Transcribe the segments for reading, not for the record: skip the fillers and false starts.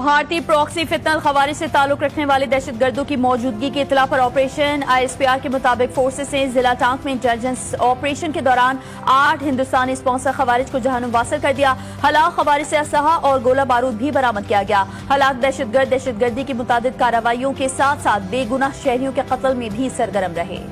بھارتی پراکسی فتنہ خوارج سے تعلق رکھنے والے دہشت گردوں کی موجودگی کی اطلاع پر آپریشن ISPR کے مطابق فورسز نے ضلع ٹانک میں انٹیلیجنس آپریشن کے دوران 8 ہندوستانی اسپانسر خوارج کو جہنم واصل کر دیا۔ ہلاک خوارج سے اسلحہ اور گولہ بارود بھی برآمد کیا گیا۔ ہلاک دہشت گردی کی متعدد کارروائیوں کے ساتھ ساتھ بے گناہ شہریوں کے قتل میں بھی سرگرم رہے۔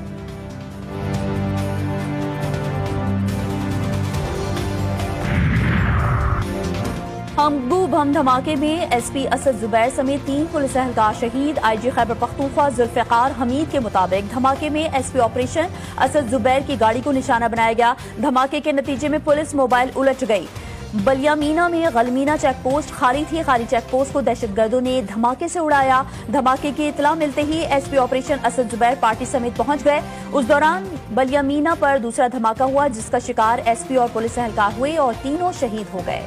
بم دھماکے میں SP اسد زبیر سمیت 3 پولیس اہلکار شہید۔ IG خیبر پختونخوا ذوالفقار حمید کے مطابق دھماکے میں SP آپریشن اسد زبیر کی گاڑی کو نشانہ بنایا گیا۔ دھماکے کے نتیجے میں پولیس موبائل الٹ گئی۔ بلیامینہ میں غلمینہ چیک پوسٹ خالی تھی۔ خالی چیک پوسٹ کو دہشت گردوں نے دھماکے سے اڑایا۔ دھماکے کی اطلاع ملتے ہی SP آپریشن اسد زبیر پارٹی سمیت پہنچ گئے۔ اس دوران بلیامینہ پر دوسرا دھماکہ ہوا جس کا شکار SP اور پولیس اہلکار ہوئے اور تینوں شہید ہو گئے۔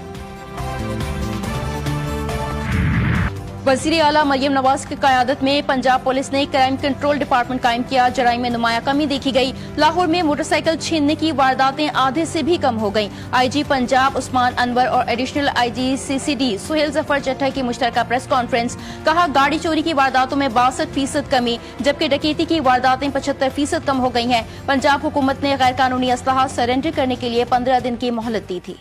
وزیر اعلیٰ مریم نواز کی قیادت میں پنجاب پولیس نے کرائم کنٹرول ڈپارٹمنٹ قائم کیا۔ جرائم میں نمایاں کمی دیکھی گئی۔ لاہور میں موٹر سائیکل چھیننے کی وارداتیں آدھے سے بھی کم ہو گئیں۔ IG پنجاب عثمان انور اور ایڈیشنل IG CCD سہیل ظفر چٹھا کی مشترکہ پریس کانفرنس۔ کہا گاڑی چوری کی وارداتوں میں 62% کمی جبکہ ڈکیتی کی وارداتیں 75% کم ہو گئی ہیں۔ پنجاب حکومت نے غیر قانونی اسلحہ سرنڈر کرنے کے لیے 15 دن کی مہلت دی تھی۔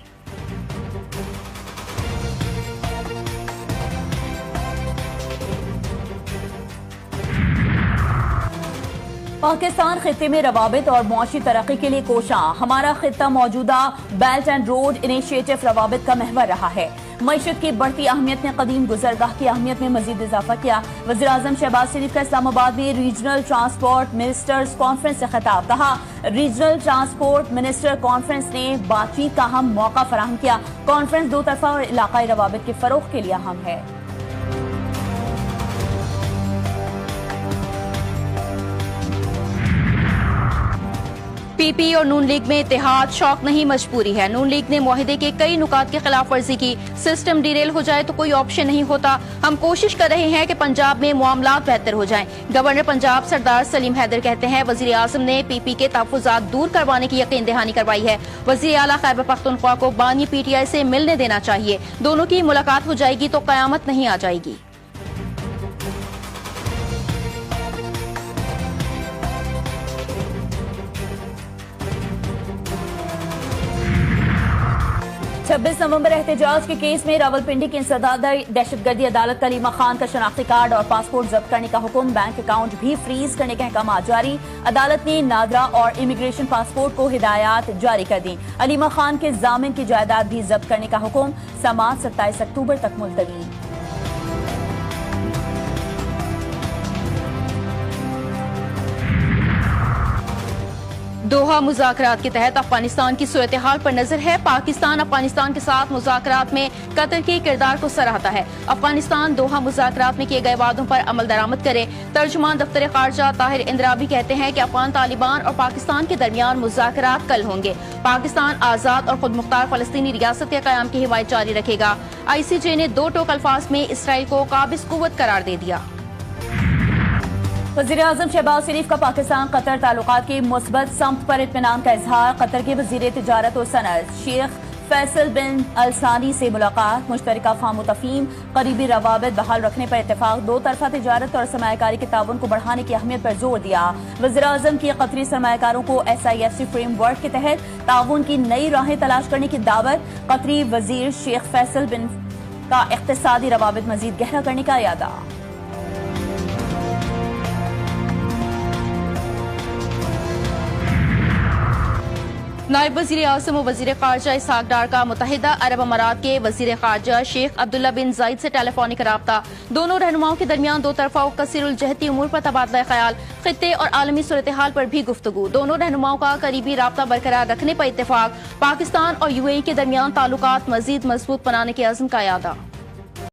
پاکستان خطے میں روابط اور معاشی ترقی کے لیے کوشاں۔ ہمارا خطہ موجودہ بیلٹ اینڈ روڈ انیشیٹو روابط کا محور رہا ہے۔ معیشت کی بڑھتی اہمیت نے قدیم گزرگاہ کی اہمیت میں مزید اضافہ کیا۔ وزیراعظم شہباز شریف کا اسلام آباد میں ریجنل ٹرانسپورٹ منسٹرز کانفرنس سے خطاب۔ کہا ریجنل ٹرانسپورٹ منسٹر کانفرنس نے بات چیت کا اہم موقع فراہم کیا۔ کانفرنس دو طرفہ اور علاقائی روابط کے فروغ کے لیے اہم ہے۔ PP اور نون لیگ میں اتحاد شوق نہیں مجبوری ہے۔ نون لیگ نے معاہدے کے کئی نکات کی خلاف ورزی کی۔ سسٹم ڈیریل ہو جائے تو کوئی آپشن نہیں ہوتا۔ ہم کوشش کر رہے ہیں کہ پنجاب میں معاملات بہتر ہو جائیں۔ گورنر پنجاب سردار سلیم حیدر کہتے ہیں وزیر اعظم نے PP کے تحفظات دور کروانے کی یقین دہانی کروائی ہے۔ وزیر اعلیٰ خیبر پختونخوا کو بانی PTI سے ملنے دینا چاہیے۔ دونوں کی ملاقات ہو جائے گی تو قیامت نہیں آ جائے گی۔ 26 نومبر احتجاج کے کیس میں راولپنڈی کی انسدادی دہشت گردی عدالت کا علیمہ خان کا شناختی کارڈ اور پاسپورٹ ضبط کرنے کا حکم۔ بینک اکاؤنٹ بھی فریز کرنے کے احکامات جاری۔ عدالت نے نادرا اور امیگریشن پاسپورٹ کو ہدایات جاری کر دیں۔ علیمہ خان کے ضامن کی جائیداد بھی ضبط کرنے کا حکم۔ سماعت 27 اکتوبر تک ملتوی۔ دوحہ مذاکرات کے تحت افغانستان کی صورتحال پر نظر ہے۔ پاکستان افغانستان کے ساتھ مذاکرات میں قطر کے کردار کو سراہتا ہے۔ افغانستان دوحہ مذاکرات میں کیے گئے وعدوں پر عمل درآمد کرے۔ ترجمان دفتر خارجہ طاہر اندرابی کہتے ہیں کہ افغان طالبان اور پاکستان کے درمیان مذاکرات کل ہوں گے۔ پاکستان آزاد اور خود مختار فلسطینی ریاست کے قیام کی حمایت جاری رکھے گا۔ ICJ نے 2 ٹوک الفاظ میں اسرائیل کو قابض قوت قرار دے دیا۔ وزیر اعظم شہباز شریف کا پاکستان قطر تعلقات کی مثبت سمت پر اطمینان کا اظہار۔ قطر کے وزیر تجارت و صنعت شیخ فیصل بن الثانی سے ملاقات۔ مشترکہ فہم و تفہیم قریبی روابط بحال رکھنے پر اتفاق۔ 2 طرفہ تجارت اور سرمایہ کاری کے تعاون کو بڑھانے کی اہمیت پر زور دیا۔ وزیر اعظم کی قطری سرمایہ کاروں کو SIFC فریم ورک کے تحت تعاون کی نئی راہیں تلاش کرنے کی دعوت۔ قطری وزیر شیخ فیصل بن کا اقتصادی روابط مزید گہرا کرنے کا اعادہ۔ نائب وزیر اعظم و وزیر خارجہ اسحاق ڈار کا متحدہ عرب امارات کے وزیر خارجہ شیخ عبداللہ بن زائد سے ٹیلی فونک رابطہ۔ دونوں رہنماؤں کے درمیان 2 طرفہ و کثیر الجہتی امور پر تبادلہ خیال، خطے اور عالمی صورتحال پر بھی گفتگو۔ دونوں رہنماؤں کا قریبی رابطہ برقرار رکھنے پر اتفاق۔ پاکستان اور UAE کے درمیان تعلقات مزید مضبوط بنانے کے عزم کا اعادہ۔